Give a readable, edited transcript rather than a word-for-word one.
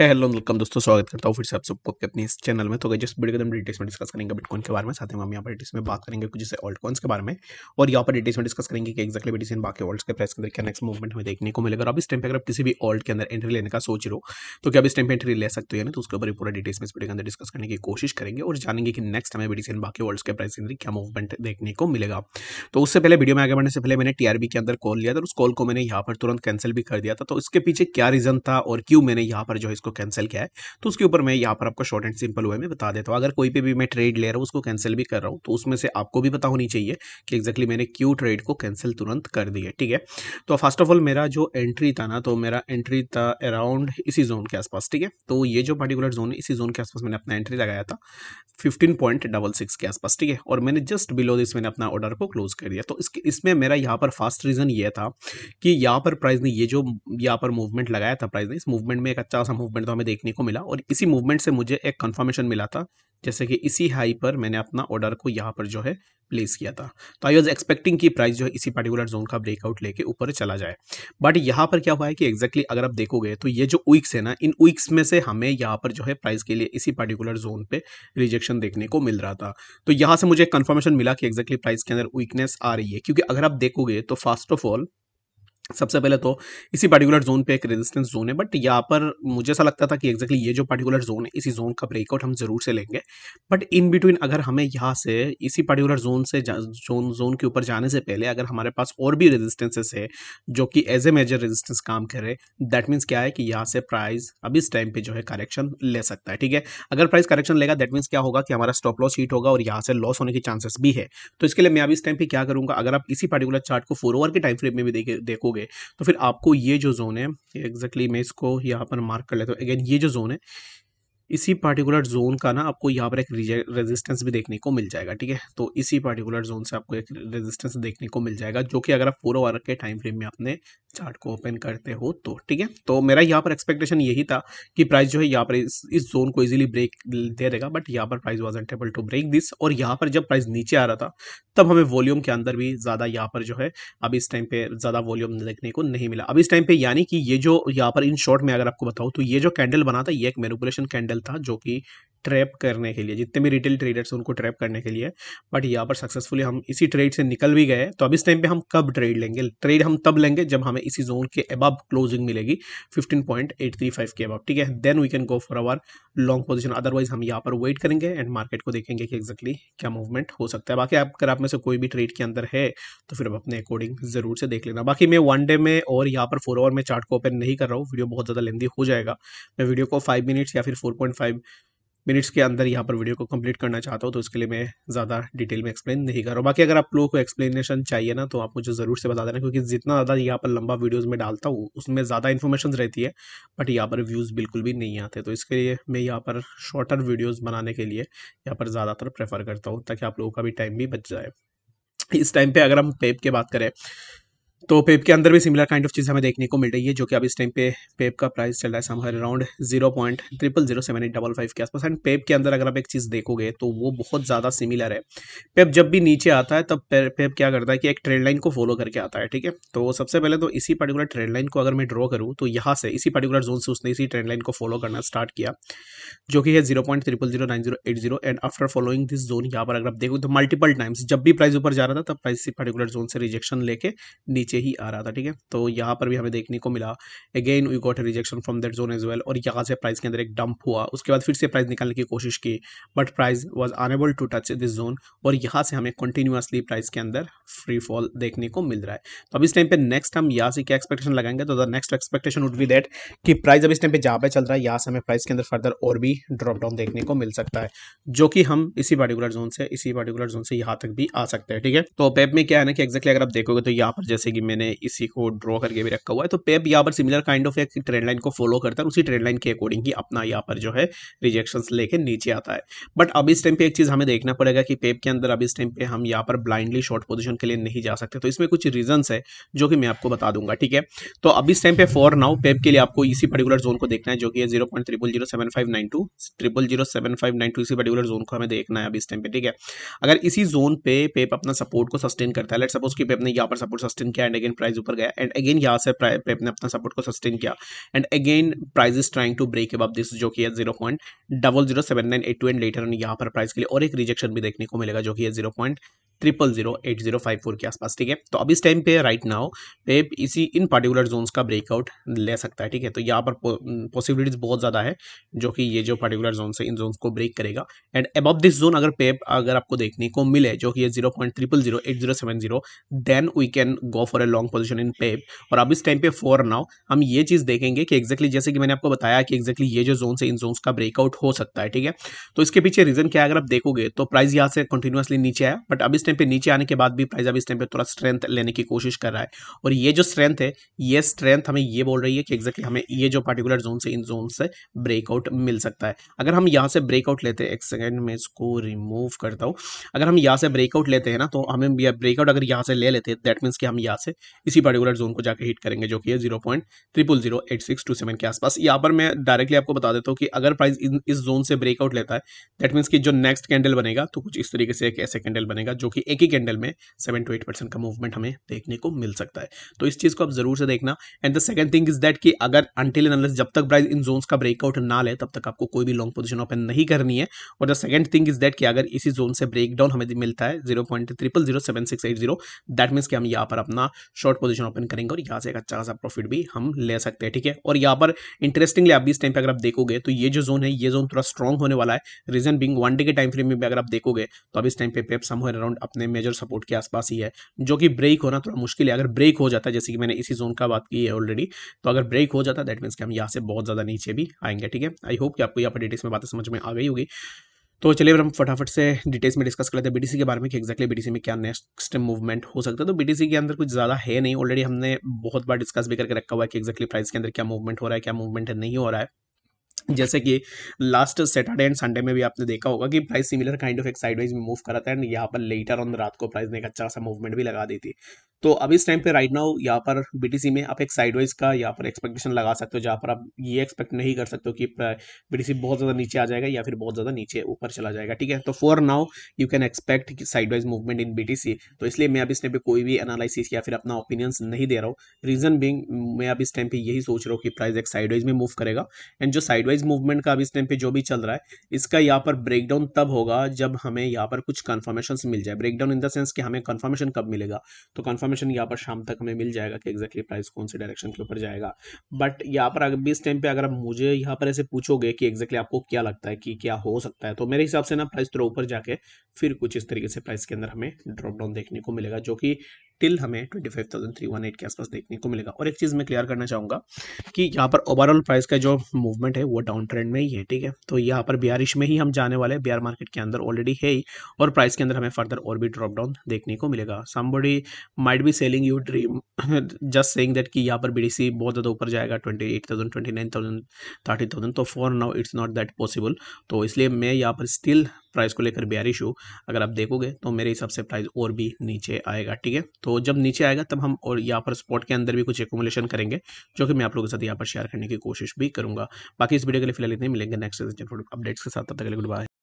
Hello welcome दोस्तों, स्वागत करता हूँ फिर से आप सबको अपने इस चैनल में। तो गाइस, जिस वीडियो के अंदर डिटेल्स में डिस्कस करेंगे बिटकॉइन के बारे में, साथ ही हम यहाँ पर डिटेल्स में बात करेंगे कुछ जैसे ऑल्ट कॉइन्स के बारे में। और यहाँ पर डिटेल्स में डिस्कस करेंगे कि एक्जैक्टली बिटकॉइन बाकी ऑल्ट्स के प्राइस के अंदर क्या नेक्स्ट मूवमेंट हमें देखने को मिलेगा। और अब इस टाइम पे अगर आप किसी भी ऑल्ट के अंदर एंट्री लेने का सोच रहे हो तो क्या आप इस टाइम पे एंट्री ले सकते हो या नहीं, तो उसके ऊपर पूरा डिटेल्स में इस वीडियो के अंदर डिस्कस करने की कोशिश करेंगे और जानेंगे कि नेक्स्ट हमें बिटकॉइन बाकी ऑल्ट्स के प्राइस के अंदर क्या मूवमेंट देखने को मिलेगा। तो उससे पहले, वीडियो में आगे बढ़ने से पहले, मैंने टीआरबी के अंदर कॉल लिया था और उस कॉल को मैंने यहाँ पर तुरंत कैंसिल भी कर दिया था। तो इसके पीछे क्या रीजन था और क्यों मैंने यहाँ पर जो है इसको कैंसिल किया है, तो उसके ऊपर मैं यहाँ पर आपको शॉर्ट एंड सिंपल वे में बता देता हूँ। अगर कोई पे भी मैं ट्रेड ले रहा हूँ, उसको कैंसिल भी कर रहा हूँ, तो उसमें से आपको भी पता होनी चाहिए कि एक्जैक्टली मैंने क्यों ट्रेड को कैंसिल तुरंत कर दिया। ठीक है, तो फर्स्ट ऑफ ऑल मेरा जो एंट्री था ना, तो मेरा एंट्री था अराउंड इसी जोन के आसपास। ठीक है, तो ये जो पर्टिकुलर जोन है, इसी जोन के आसपास मैंने अपना एंट्री लगाया था 15.66 के आसपास। ठीक है, और मैंने जस्ट बिलो दिस मैंने अपना ऑर्डर को क्लोज कर दिया। तो इसमें मेरा यहाँ पर फर्स्ट रीजन ये था कि यहाँ पर प्राइस ने ये जो यहाँ पर मूवमेंट लगाया था प्राइस ने, इस मूवमेंट में एक अच्छा सा मूवमेंट तो हमें देखने को मिला और इसी मूवमेंट से मुझे एक कंफर्मेशन मिला था, जैसे कि इसी हाई पर मैंने अपना ऑर्डर को यहाँ पर जो है प्लेस किया था। तो आई वाज एक्सपेक्टिंग कि प्राइस जो है इसी पर्टिकुलर जोन का ब्रेकआउट लेके ऊपर चला जाए। बट यहाँ पर क्या हुआ है कि एक्जैक्टली अगर आप देखोगे तो ये जो वीक्स है ना, इन वीक्स में से हमें यहाँ पर जो है प्राइस के लिए इसी पर्टिकुलर जोन पे रिजेक्शन देखने को मिल रहा था। तो यहाँ से मुझे कंफर्मेशन मिला कि एक्जैक्टली प्राइस के अंदर वीकनेस आ रही है, क्योंकि अगर आप देखोगे तो फर्स्ट ऑफ ऑल सबसे पहले तो इसी पर्टिकुलर जोन पे एक रेजिस्टेंस जोन है, बट यहाँ पर मुझे ऐसा लगता था कि एक्जैक्टली ये जो पर्टिकुलर जोन है, इसी जोन का ब्रेकआउट हम जरूर से लेंगे। बट इन बिटवीन अगर हमें यहाँ से इसी पर्टिकुलर जोन से जोन के ऊपर जाने से पहले अगर हमारे पास और भी रेजिस्टेंसेस है जो कि एज ए मेजर रेजिस्टेंस काम करे, दैट मीन्स क्या है कि यहाँ से प्राइस अब इस टाइम पे जो है करेक्शन ले सकता है। ठीक है, अगर प्राइस करेक्शन लेगा दैट मीन्स क्या होगा कि हमारा स्टॉप लॉस हिट होगा और यहाँ से लॉस होने की चांसेस भी है। तो इसके लिए मैं अब इस टाइम पे क्या करूंगा, अगर आप इसी पर्टिकुलर चार्ट को 4 आवर के टाइम फ्रेम में भी देखोगे तो फिर आपको ये जो जोन है, एग्जैक्टली मैं इसको यहाँ पर मार्क कर लेता हूँ। अगेन ये जो जोन है, इसी पार्टिकुलर जोन का ना आपको यहाँ पर एक रेजिस्टेंस भी देखने को मिल जाएगा। ठीक है, तो इसी पार्टिकुलर जोन से आपको एक रेजिस्टेंस देखने को मिल जाएगा, जो कि अगर आप 4 आवर के टाइम फ्रेम में अपने चार्ट को ओपन करते हो तो। ठीक है, तो मेरा यहाँ पर एक्सपेक्टेशन यही था कि प्राइस जो है यहाँ पर इस जोन को इजीली ब्रेक दे देगा, बट यहाँ पर price wasn't able to break this. और यहाँ पर जब प्राइस नीचे आ रहा था तब हमें वॉल्यूम के अंदर भी ज़्यादा यहाँ पर जो है अब इस टाइम पे ज़्यादा वॉल्यूम देखने को नहीं मिला। अब इस टाइम पे यानी कि ये जो यहाँ पर इन शॉर्ट में अगर आपको बताऊँ तो ये जो कैंडल बना था ये एक मैनिपुलेशन कैंडल था, जो कि ट्रैप करने के लिए, जितने भी रिटेल ट्रेडर्स हैं उनको ट्रैप करने के लिए। बट यहाँ पर सक्सेसफुली हम इसी ट्रेड से निकल भी गए। तो अब इस टाइम पे हम कब ट्रेड लेंगे, ट्रेड हम तब लेंगे जब हमें इसी जोन के अबव क्लोजिंग मिलेगी 15.835 के अबव। ठीक है, then we can go for our long position. Otherwise हम यहाँ पर वेट करेंगे एंड मार्केट को देखेंगे कि एक्जैक्टली क्या मूवमेंट हो सकता है। बाकी अगर आप में से कोई भी ट्रेड के अंदर है तो फिर आप अपने अकॉर्डिंग जरूर से देख लेना। बाकी मैं 1 डे में और यहाँ पर 4 आवर में चार्ट को ओपन नहीं कर रहा हूँ, वीडियो बहुत ज़्यादा लेंदी हो जाएगा। मैं वीडियो को 5 मिनट्स या फिर 4.5 मिनट्स के अंदर यहाँ पर वीडियो को कंप्लीट करना चाहता हूँ, तो इसके लिए मैं ज़्यादा डिटेल में एक्सप्लेन नहीं कर रहा हूँ। बाकी अगर आप लोगों को एक्सप्लेनेशन चाहिए ना, तो आप मुझे ज़रूर से बता देना, क्योंकि जितना ज़्यादा यहाँ पर लंबा वीडियोज़ में डालता हूँ उसमें ज़्यादा इन्फॉर्मेशन रहती है, बट यहाँ पर व्यूज़ बिल्कुल भी नहीं आते। तो इसके लिए मैं यहाँ पर शॉर्टर वीडियोज़ बनाने के लिए यहाँ पर ज़्यादातर प्रेफर करता हूँ, ताकि आप लोगों का भी टाइम भी बच जाए। इस टाइम पे अगर हम पेप की बात करें तो पेप के अंदर भी सिमिलर काइंड ऑफ चीज़ हमें देखने को मिल रही है, जो कि अब इस टाइम पे पेप का प्राइस चल रहा है समवेयर अराउंड 0.00077855 के आसपास। एंड पेप के अंदर अगर आप एक चीज़ देखोगे तो वो बहुत ज़्यादा सिमिलर है। पेप जब भी नीचे आता है तब पेप क्या करता है कि एक ट्रेंड लाइन को फॉलो करके आता है। ठीक है, तो सबसे पहले तो इसी पर्टिकुलर ट्रेंड लाइन को अगर मैं ड्रॉ करूँ तो यहाँ से इसी पर्टिकुलर जोन से उसने इसी ट्रेंड लाइन को फॉलो करना स्टार्ट किया, जो कि है 0.009080। And after following this zone, यहाँ पर अगर आप देखो तो मल्टीपल टाइम्स जब भी प्राइस ऊपर जा रहा था तब प्राइस इसी पर्टिकुलर जोन से रिजेक्शन लेके नीचे ही आ रहा था। ठीक है, तो यहाँ पर भी हमें देखने को मिला again we got a rejection from that zone as well, और यहाँ से प्राइस के अंदर एक डंप हुआ। उसके बाद फिर से प्राइस निकालने की कोशिश की, but price was unable to touch this zone, और यहाँ से हमें कंटिन्यूअसली प्राइस के अंदर फ्री फॉल देखने को मिल रहा है। तो अब इस टाइम पे नेक्स्ट हम यहाँ से क्या एक्सपेक्टेशन लगाएंगे, तो the next expectation would be that कि प्राइस अब इस टाइम पे जहाँ पे चल रहा है यहाँ से हमें प्राइस के अंदर फर्दर और भी ड्रॉप डाउन देखने को मिल सकता है, जो कि हम इसी पर्टिकुलर जोन से यहाँ तक भी आ सकते हैं। ठीक है, तो पेप में क्या है ना कि एक्जैक्टली अगर आप देखोगे तो यहाँ पर जैसे कि मैंने इसी को ड्रॉ करके भी रखा हुआ है, तो पेप यहाँ पर सिमिलर काइंड ऑफ एक ट्रेंड लाइन को फॉलो करता है, उसी ट्रेंड लाइन के अकॉर्डिंग ही अपना यहाँ पर जो है रिजेक्शन लेके नीचे आता है। बट अब इस टाइम पे एक चीज हमें देखना पड़ेगा कि पेप के अंदर अब इस टाइम पे हम यहाँ पर ब्लाइंडली शॉर्ट पोजीशन के लिए नहीं जा सकते। तो इसमें कुछ रीजंस है जो कि मैं आपको बता दूंगा। ठीक है, तो अब इस टाइम पे फॉर नाउ पेप के लिए आपको इसी पर्टिकुलर जोन को देखना है, जो कि है 0.007592 0.007592। इसी पर्टिकुलर जोन को हमें देखना है अब इस टाइम पे। ठीक है, अगर इसी जोन पे पेप अपना सपोर्ट को सस्टेन करता है, लेट्स सपोज कि पेप ने यहाँ पर सपोर्ट सस्टेन किया एंड अगेन प्राइस ऊपर गया एंड अगेन यहाँ से पेप ने अपना सपोर्ट को सस्टेन किया and again price is trying to break above this जो कि है 0.007982 एंड लेटर यहाँ पर प्राइस के लिए और एक रिजेक्शन भी देखने को मिलेगा जो कि है 0.008054 के आसपास, ठीक है। तो अब इस टाइम पे राइट नाउ पे इसी इन पर्टिकुलर जोन्स का ब्रेकआउट ले सकता है, ठीक है। तो यहाँ पर पॉसिबिलिटीज बहुत ज़्यादा है जो कि ये जो पर्टिकुलर जोन है इन जोन्स को ब्रेक करेगा एंड अबव दिस जोन अगर पेप अगर आपको देखने को मिले जो कि 0.008070 then we can go for a long position in पेप। और अब इस टाइम पे फॉर नाउ हम ये चीज़ देखेंगे कि एक्जैक्टली जैसे कि मैंने आपको बताया कि एक्जैक्टली ये जो जोन है इन जोन्स का ब्रेकआउट हो सकता है, ठीक है। तो इसके पीछे रीजन क्या है अगर आप देखोगे तो प्राइस यहाँ से कंटिन्यूअसली नीचे आया बट अब इस टाइम पे नीचे आने के बाद भी प्राइस अब इस टाइम पे थोड़ा स्ट्रेंथ लेने की कोशिश कर रहा है और ये जो स्ट्रेंथ है ये स्ट्रेंथ हमें ये बोल रही है कि एक्जैक्टली हमें ये जो पर्टिकुलर जोन से इन जोन से ब्रेकआउट मिल सकता है। अगर हम यहाँ से ब्रेकआउट लेते हैं, एक सेकेंड में इसको रिमूव करता हूँ, अगर हम यहाँ से ब्रेकआउट लेते हैं ना तो हमें ब्रेकआउट अगर यहाँ से ले लेते हैं दैट मीन्स कि हम यहाँ से इसी पर्टिकुलर जोन को जाकर हिट करेंगे जो कि है 0.008627 के आसपास। यहाँ पर मैं डायरेक्टली आपको बता देता हूँ कि अगर प्राइस इस जोन से ब्रेकआउट लेता है दैट मीन्स कि जो नेक्स्ट कैंडल बनेगा तो कुछ इस तरीके से एक ऐसे कैंडल बनेगा जो कि एक ही कैंडल में 7 to 8% का मूवमेंट हमें देखने को मिल सकता है। तो इस चीज को आप जरूर से देखना and the second thing is that कि अगर अनटिल एंड अनलेस जब तक प्राइस इन जोन्स का ब्रेकआउट ना ले तब तक आपको कोई भी लॉन्ग पोजीशन ओपन नहीं करनी है। और the second thing is that कि अगर इसी जोन से ब्रेकडाउन हमें मिलता है 0.007680 दैट मीन्स कि हम यहाँ पर अपना शॉर्ट पोजीशन ओपन करेंगे और यहाँ से एक अच्छा खासा प्रॉफिट भी हम ले सकते हैं, ठीक है। और यहाँ पर इंटरेस्टिंगली आप इस टाइम पे अगर आप देखोगे तो ये जो जोन है ये जोन थोड़ा स्ट्रॉन्ग होने वाला है। रीजन बिंग 1 डे के टाइम फ्रेम में भी अगर आप देखोगे तो अब इस टाइम पे पेप समवेयर अराउंड अपने मेजर सपोर्ट के आसपास ही है जो कि ब्रेक होना थोड़ा मुश्किल है। अगर ब्रेक हो जाता है जैसे कि मैंने इसी जोन का बात की है ऑलरेडी, तो अगर ब्रेक हो जाता है दैट मीन्स कि हम यहाँ से बहुत ज़्यादा नीचे भी आएंगे, ठीक है। आई होप कि आपको यहाँ पर डिटेल्स में बातें समझ में आ गई होगी। तो चलिए हम फटाफट से डिटेल्स में डिस्कस कर लेते हैं बीटीसी के बारे में कि एक्जैक्टली बीटीसी में क्या नेक्स्ट मूवमेंट हो सकता है। तो बीटीसी के अंदर कुछ ज़्यादा है नहीं, ऑलरेडी हमने बहुत बार डिस्कस भी करके रखा हुआ है कि एक्जैक्टली प्राइस के अंदर क्या मूवमेंट हो रहा है क्या मूवमेंट नहीं हो रहा है। जैसे कि लास्ट सैटरडे एंड संडे में भी आपने देखा होगा कि प्राइस सिमिलर काइंड ऑफ एक साइडवाइज में मूव करा था एंड यहाँ पर लेटर ऑन रात को प्राइस ने एक अच्छा सा मूवमेंट भी लगा दी थी। तो अब इस टाइम पे राइट नाउ यहाँ पर बीटीसी में आप एक साइडवाइज का यहाँ पर एक्सपेक्टेशन लगा सकते हो जहाँ पर आप ये एक्सपेक्ट नहीं कर सकते हो कि बीटीसी बहुत ज़्यादा नीचे आ जाएगा या फिर बहुत ज़्यादा नीचे ऊपर चला जाएगा, ठीक है। तो for now you can expect sideways movement in BTC. तो इसलिए मैं अब इस टाइम पे कोई भी एनालिसिस या फिर अपना ओपिनियंस नहीं दे रहा हूँ। रीजन बिंग मैं अब इस टाइम पे यही सोच रहा हूँ कि प्राइस एक साइडवाइज में मूव करेगा एंड जो साइडवाइज मूवमेंट का अब इस टाइम पे जो भी चल रहा है इसका यहाँ पर ब्रेकडाउन तब होगा जब हमें यहाँ पर कुछ कंफर्मेशन मिल जाए। ब्रेकडाउन इन द सेंस कि हमें कंफर्मेशन कब मिलेगा, तो कंफर्मेशन यहाँ पर शाम तक हमें मिल जाएगा कि एक्जैक्टली प्राइस कौन से डायरेक्शन के ऊपर जाएगा। बट यहाँ पर अगर भी इस टाइम पे अगर आप मुझे यहाँ पर ऐसे पूछोगे कि एक्जैक्टली आपको क्या लगता है कि क्या हो सकता है, तो मेरे हिसाब से ना प्राइस थोड़ा ऊपर जाके फिर कुछ इस तरीके से प्राइस के अंदर हमें ड्रॉप डाउन देखने को मिलेगा जो कि टिल हमें 25,318 के आसपास देखने को मिलेगा। और एक चीज़ मैं क्लियर करना चाहूँगा कि यहाँ पर ओवरऑल प्राइस का जो मूवमेंट है वो डाउन ट्रेंड में ही है, ठीक है। तो यहाँ पर बियरिश में ही हम जाने वाले, बियर मार्केट के अंदर ऑलरेडी है ही और प्राइस के अंदर हमें फर्दर और भी ड्रॉप डाउन देखने को मिलेगा। Somebody might be selling you dream just saying that कि यहाँ पर बीडीसी बहुत ज़्यादा ऊपर जाएगा 28,000 29,000 30,000। तो for now it's not that possible. तो इसलिए मैं यहाँ पर स्टिल प्राइस को लेकर बेयरिश हूँ। अगर आप देखोगे तो मेरे हिसाब से प्राइस और भी नीचे आएगा, ठीक है। तो जब नीचे आएगा तब हम और यहाँ पर स्पॉट के अंदर भी कुछ एक्यूमुलेशन करेंगे जो कि मैं आप लोगों के साथ यहाँ पर शेयर करने की कोशिश भी करूंगा। बाकी इस वीडियो के लिए फिलहाल इतने मिलेंगे नेक्स्ट अपडेट्स के साथ, तब तक के लिए गुड बाय।